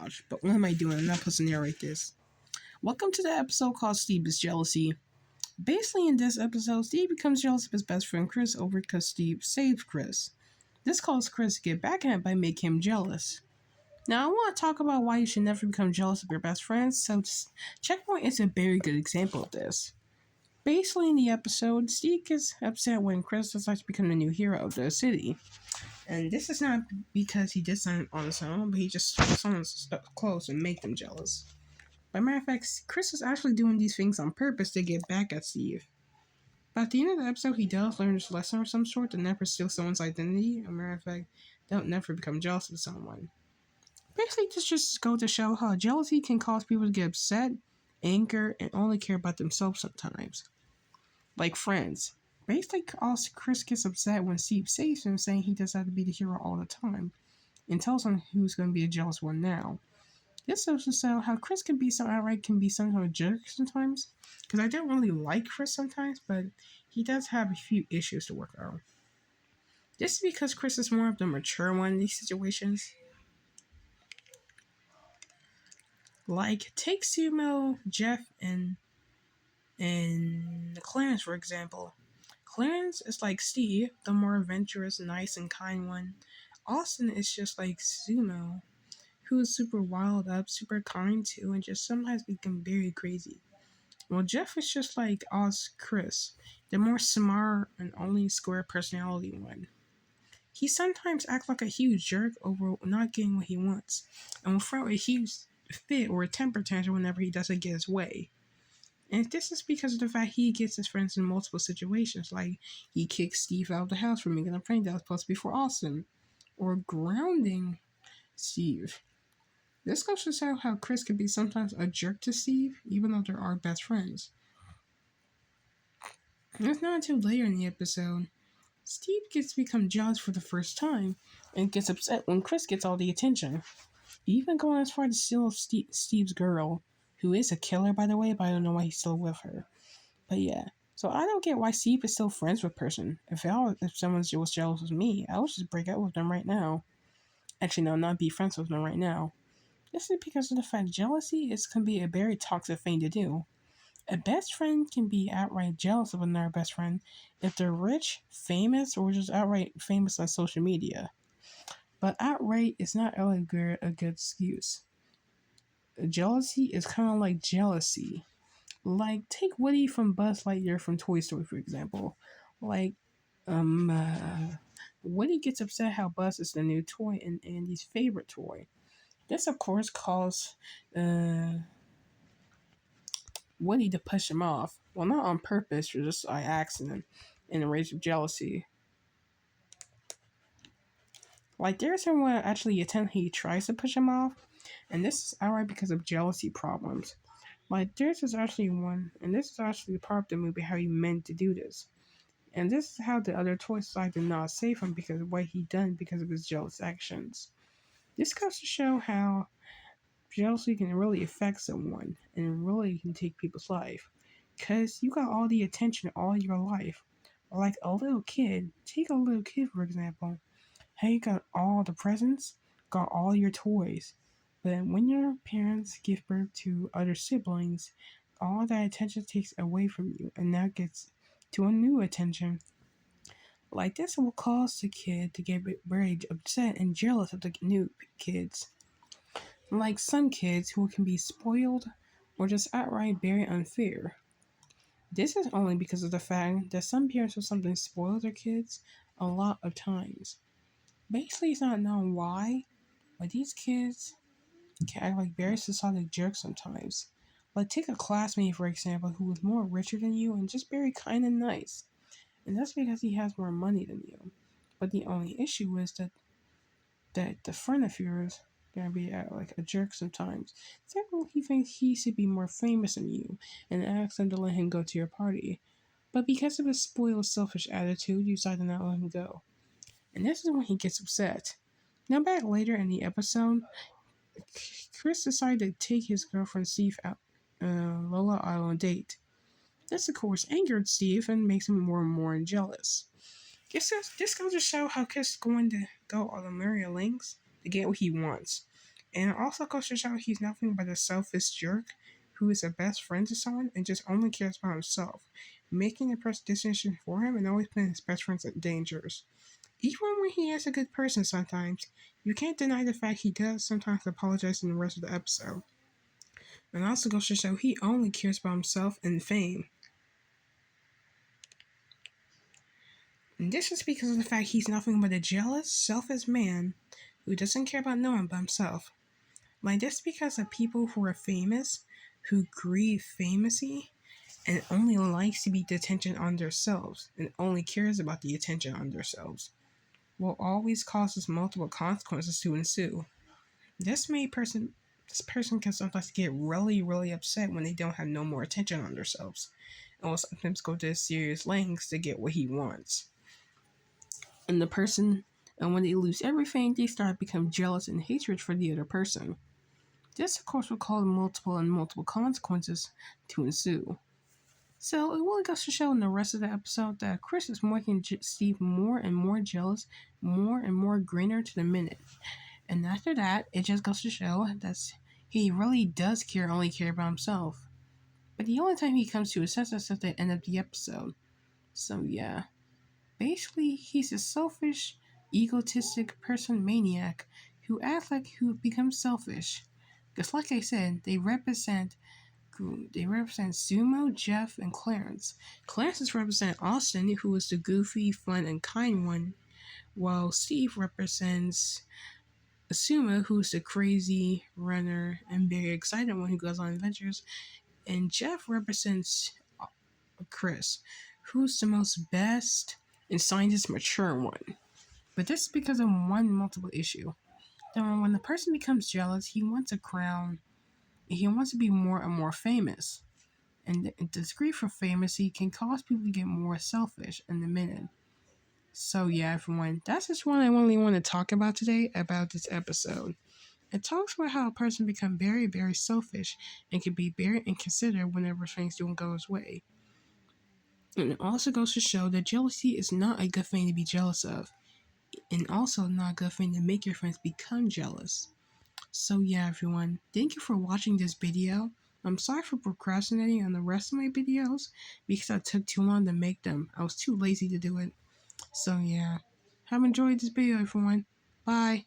gosh, but what am I doing? I'm not supposed to narrate this. Welcome to the episode called Steve's Jealousy. Basically, in this episode, Steve becomes jealous of his best friend Chris over because Steve saved Chris. This causes Chris to get back at him by making him jealous. Now, I want to talk about why you should never become jealous of your best friends, so Checkpoint is a very good example of this. Basically, in the episode, Steve gets upset when Chris decides to become the new hero of the city. And this is not because he did something on his own, but he just stole someone's clothes and make them jealous. By matter of fact, Chris is actually doing these things on purpose to get back at Steve. But at the end of the episode, he does learn his lesson of some sort to never steal someone's identity. As a matter of fact, don't never become jealous of someone. Basically, this just goes to show how jealousy can cause people to get upset, anger, and only care about themselves sometimes. Like friends. Basically, Chris gets upset when Steve saves him, saying he does have to be the hero all the time, and tells him who's going to be a jealous one now. This also shows how Chris can be sometimes a jerk sometimes. Because I don't really like Chris sometimes, but he does have a few issues to work out. This is because Chris is more of the mature one in these situations. Like, take Sumo, Jeff, and Clarence, for example. Clarence is like Steve, the more adventurous, nice, and kind one. Austin is just like Sumo, who is super wild up, super kind too, and just sometimes become very crazy. Well, Jeff is just like Chris, the more smart and only square personality one. He sometimes acts like a huge jerk over not getting what he wants, and will throw a huge fit or a temper tantrum whenever he doesn't get his way. And this is because of the fact he gets his friends in multiple situations, like he kicks Steve out of the house for making a prank that was supposed to be for Austin, or grounding Steve. This goes to show how Chris can be sometimes a jerk to Steve, even though they are best friends. And it's not until later in the episode, Steve gets to become jealous for the first time, and gets upset when Chris gets all the attention. Even going as far to steal Steve's girl, who is a killer, by the way, but I don't know why he's still with her. But yeah, so I don't get why Steve is still friends with person. If someone was jealous of me, I would just break up with them right now. Actually, no, not be friends with them right now. This is because of the fact jealousy can be a very toxic thing to do. A best friend can be outright jealous of another best friend if they're rich, famous, or just outright famous on social media. But outright is not really a good excuse. Jealousy is kind of like jealousy. Like, take Woody from Buzz Lightyear from Toy Story, for example. Like, Woody gets upset how Buzz is the new toy and Andy's favorite toy. This, of course, caused Woody to push him off. Well, not on purpose, or just by accident, in a rage of jealousy. Like, there's someone actually he tries to push him off, and this is outright because of jealousy problems. Like, this is actually the part of the movie how he meant to do this. And this is how the other toys decided to not save him because of what he done because of his jealous actions. This goes to show how jealousy can really affect someone and really can take people's life. Because you got all the attention all your life. Like a little kid, take a little kid for example. How you got all the presents, got all your toys. But when your parents give birth to other siblings, all that attention takes away from you and now gets to a new attention. Like this will cause the kid to get very upset and jealous of the new kids. Like some kids who can be spoiled or just outright very unfair. This is only because of the fact that some parents will sometimes spoil their kids a lot of times. Basically, it's not known why, but these kids can act like very societal jerks sometimes. Like, take a classmate, for example, who is more richer than you and just very kind and nice. And that's because he has more money than you. But the only issue is that the friend of yours gonna be like a jerk sometimes. Secondly, he thinks he should be more famous than you and asks them to let him go to your party. But because of his spoiled, selfish attitude, you decide to not let him go. And this is when he gets upset. Now, back later in the episode, Chris decided to take his girlfriend Steve out, Lola out on a date. This, of course, angered Steve and makes him more and more jealous. This goes to show how Chris is going to go all the myriad lengths to get what he wants. And it also goes to show he's nothing but a selfish jerk who is a best friend to someone and just only cares about himself, making the best decision for him and always putting his best friends in dangers. Even when he is a good person sometimes, you can't deny the fact he does sometimes apologize in the rest of the episode. And also goes to show he only cares about himself and fame. And this is because of the fact he's nothing but a jealous, selfish man who doesn't care about no one but himself. Like this because of people who are famous, who grieve famousy, and only likes to be the attention on themselves, and only cares about the attention on themselves, will always causes multiple consequences to ensue. This person can sometimes get really, really upset when they don't have no more attention on themselves, and will sometimes go to serious lengths to get what he wants. And the person, and when they lose everything, they start to become jealous and hatred for the other person. This, of course, will cause multiple and multiple consequences to ensue. So it really goes to show in the rest of the episode that Chris is making Steve more and more jealous, more and more greener to the minute. And after that, it just goes to show that he really does only care about himself. But the only time he comes to his senses is at the end of the episode. So yeah. Basically, he's a selfish, egotistic person maniac who acts like who becomes selfish. Because like I said, they represent Sumo, Jeff, and Clarence. Clarence represents Austin, who is the goofy, fun, and kind one, while Steve represents Sumo, who's the crazy runner and very excited one who goes on adventures, and Jeff represents Chris, who's the most best and scientist mature one. But this is because of one multiple issue. Then when the person becomes jealous, he wants a crown. He wants to be more and more famous. And the degree for famousy can cause people to get more selfish in the minute. So yeah, everyone, that's just what I really want to talk about today about this episode. It talks about how a person becomes very, very selfish and can be very inconsiderate whenever things don't go his way. And it also goes to show that jealousy is not a good thing to be jealous of, and also not a good thing to make your friends become jealous. So yeah, everyone, thank you for watching this video. I'm sorry for procrastinating on the rest of my videos because I took too long to make them. I was too lazy to do it. So yeah, have enjoyed this video, everyone. Bye.